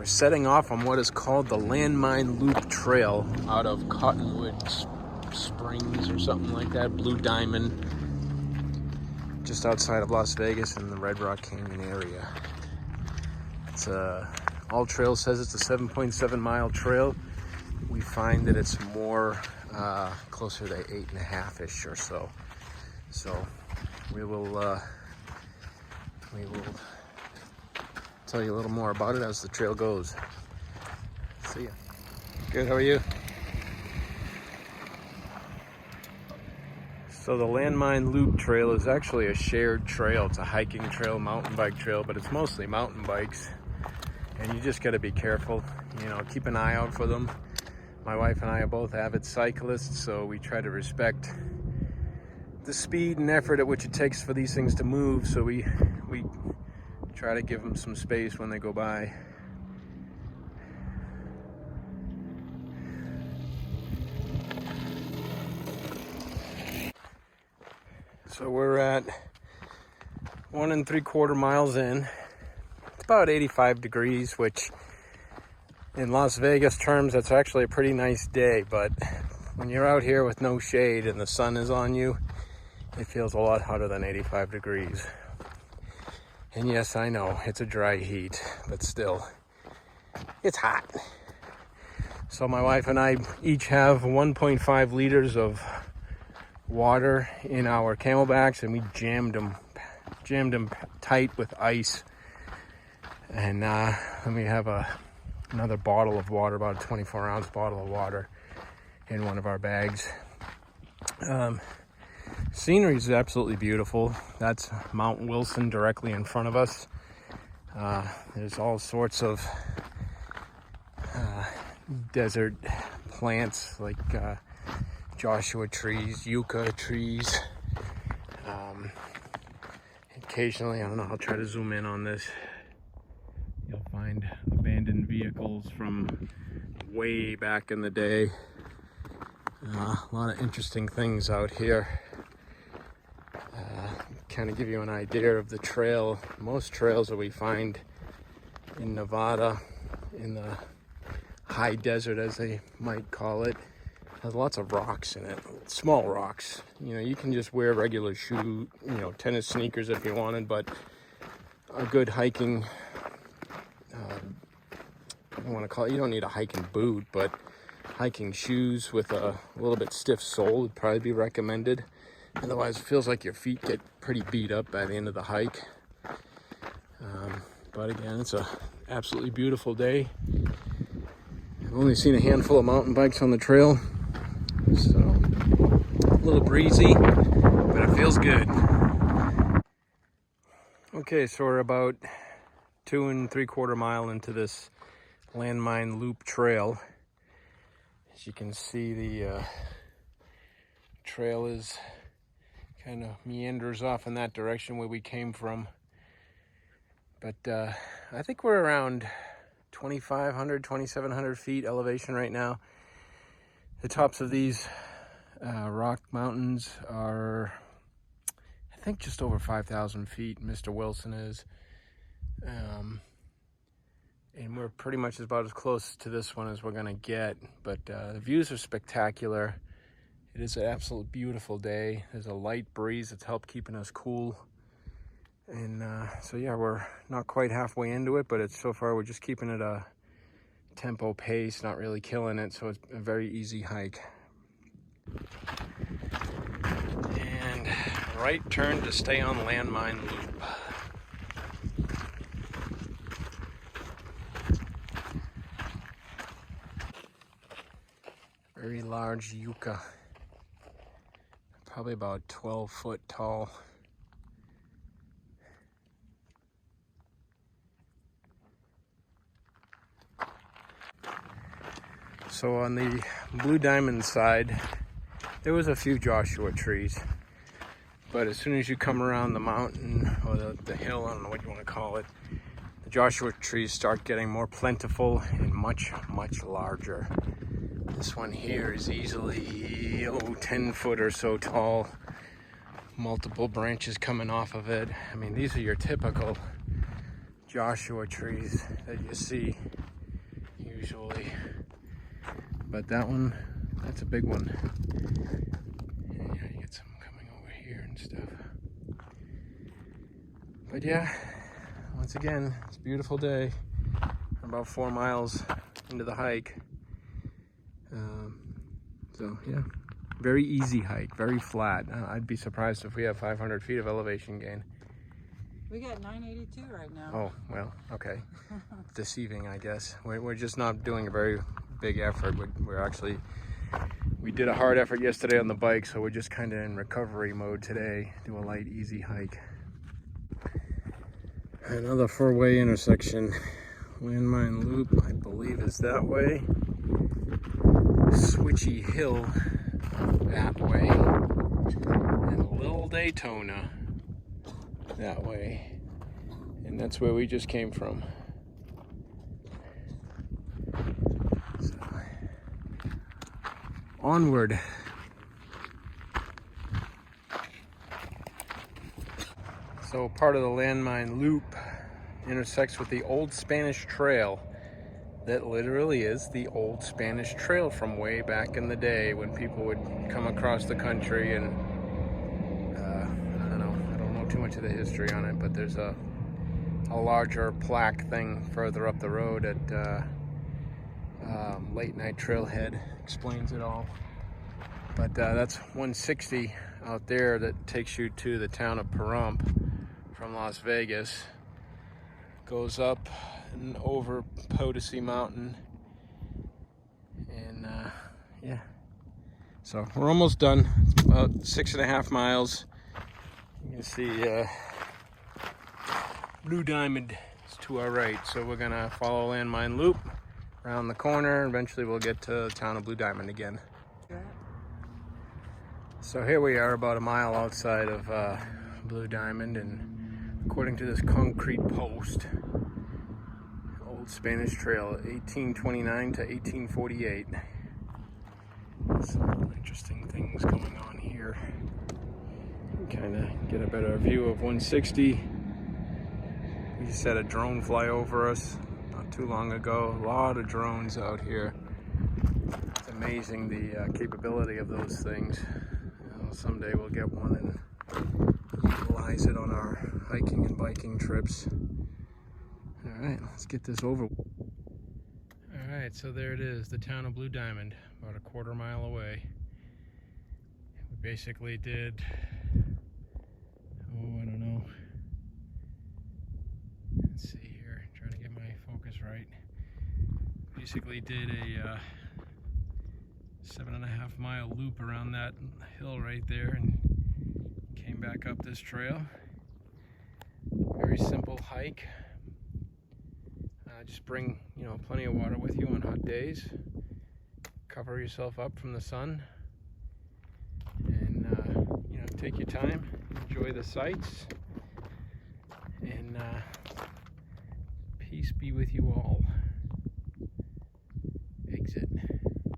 We're setting off on what is called the Landmine Loop Trail out of Cottonwood Springs or something like that, Blue Diamond, just outside of Las Vegas in the Red Rock Canyon area. It's All Trail says it's a 7.7 mile trail. We find that it's more closer to 8.5-ish or so. So we will tell you a little more about it as the trail goes. See ya. Good, how are you? So the Landmine Loop Trail is actually a shared trail. It's a hiking trail, mountain bike trail, but it's mostly mountain bikes. And you just gotta be careful, you know, keep an eye out for them. My wife and I are both avid cyclists, so we try to respect the speed and effort at which it takes for these things to move. So we try to give them some space when they go by. So we're at 1 3/4 miles in. It's about 85 degrees, which in Las Vegas terms, that's actually a pretty nice day. But when you're out here with no shade and the sun is on you, it feels a lot hotter than 85 degrees. And yes, I know, it's a dry heat, but still, it's hot. So my wife and I each have 1.5 liters of water in our camelbacks, and we jammed them tight with ice. And then we have another bottle of water, about a 24-ounce bottle of water in one of our bags. Scenery is absolutely beautiful. That's Mount Wilson directly in front of us. There's all sorts of desert plants like Joshua trees, yucca trees. Occasionally, I don't know, I'll try to zoom in on this. You'll find abandoned vehicles from way back in the day. A lot of interesting things out here. Kind of give you an idea of the trail. Most trails that we find in Nevada, in the high desert as they might call it, has lots of rocks in it, small rocks. You know, you can just wear regular tennis sneakers if you wanted, but a good hiking, I don't want to call it, you don't need a hiking boot, but hiking shoes with a little bit stiff sole would probably be recommended. Otherwise, it feels like your feet get pretty beat up by the end of the hike. But again, it's an absolutely beautiful day. I've only seen a handful of mountain bikes on the trail, so a little breezy, but it feels good. Okay, so we're about 2 3/4 mile into this Landmine Loop Trail. As you can see, the trail is kind of meanders off in that direction where we came from. But I think we're around 2,500, 2,700 feet elevation right now. The tops of these rock mountains are, I think, just over 5,000 feet. Mr. Wilson is. And we're pretty much about as close to this one as we're gonna get. But the views are spectacular. It is an absolute beautiful day. There's a light breeze that's helped keeping us cool. And so yeah, we're not quite halfway into it, but so far we're just keeping it a tempo pace, not really killing it. So it's a very easy hike. And right turn to stay on Landmine Loop. Very large yucca. Probably about 12 foot tall. So on the Blue Diamond side, there was a few Joshua trees. But as soon as you come around the mountain, or the hill, I don't know what you want to call it, the Joshua trees start getting more plentiful and much, much larger. This one here is easily 10 foot or so tall. Multiple branches coming off of it. I mean, these are your typical Joshua trees that you see usually. But that one, that's a big one. And yeah, you get some coming over here and stuff. But yeah, once again, it's a beautiful day. I'm about 4 miles into the hike. So yeah, very easy hike, very flat. I'd be surprised if we have 500 feet of elevation gain. We got 982 right now. Oh, well, okay. Deceiving, I guess. We're just not doing a very big effort. We did a hard effort yesterday on the bike, so we're just kind of in recovery mode today. Do a light, easy hike. Another 4-way intersection. Landmine loop, I believe, is that way. Switchy hill that way. And Little Daytona that way. And that's where we just came from. So, onward. So part of the Landmine loop intersects with the Old Spanish Trail. That literally is the Old Spanish Trail from way back in the day when people would come across the country and I don't know too much of the history on it, but there's a larger plaque thing further up the road at Late Night Trailhead, explains it all. But that's 160 out there that takes you to the town of Pahrump from Las Vegas. Goes up and over Potosi Mountain, and yeah, so we're almost done. It's about 6.5 miles. You can see Blue Diamond is to our right, so we're gonna follow Landmine loop around the corner. Eventually we'll get to the town of Blue Diamond again. So here we are about a mile outside of Blue Diamond, and according to this concrete post, Old Spanish Trail, 1829 to 1848. Some interesting things going on here. Kind of get a better view of 160. We just had a drone fly over us not too long ago. A lot of drones out here. It's amazing the capability of those things. You know, someday we'll get one and utilize it on our hiking and biking trips. All right, let's get this over. All right, so there it is, the town of Blue Diamond, about a 1/4 mile away. We basically did, I don't know. Let's see here, trying to get my focus right. Basically did a 7.5 mile loop around that hill right there and came back up this trail. Very simple hike. Just bring, plenty of water with you on hot days. Cover yourself up from the sun, and take your time, enjoy the sights, and peace be with you all.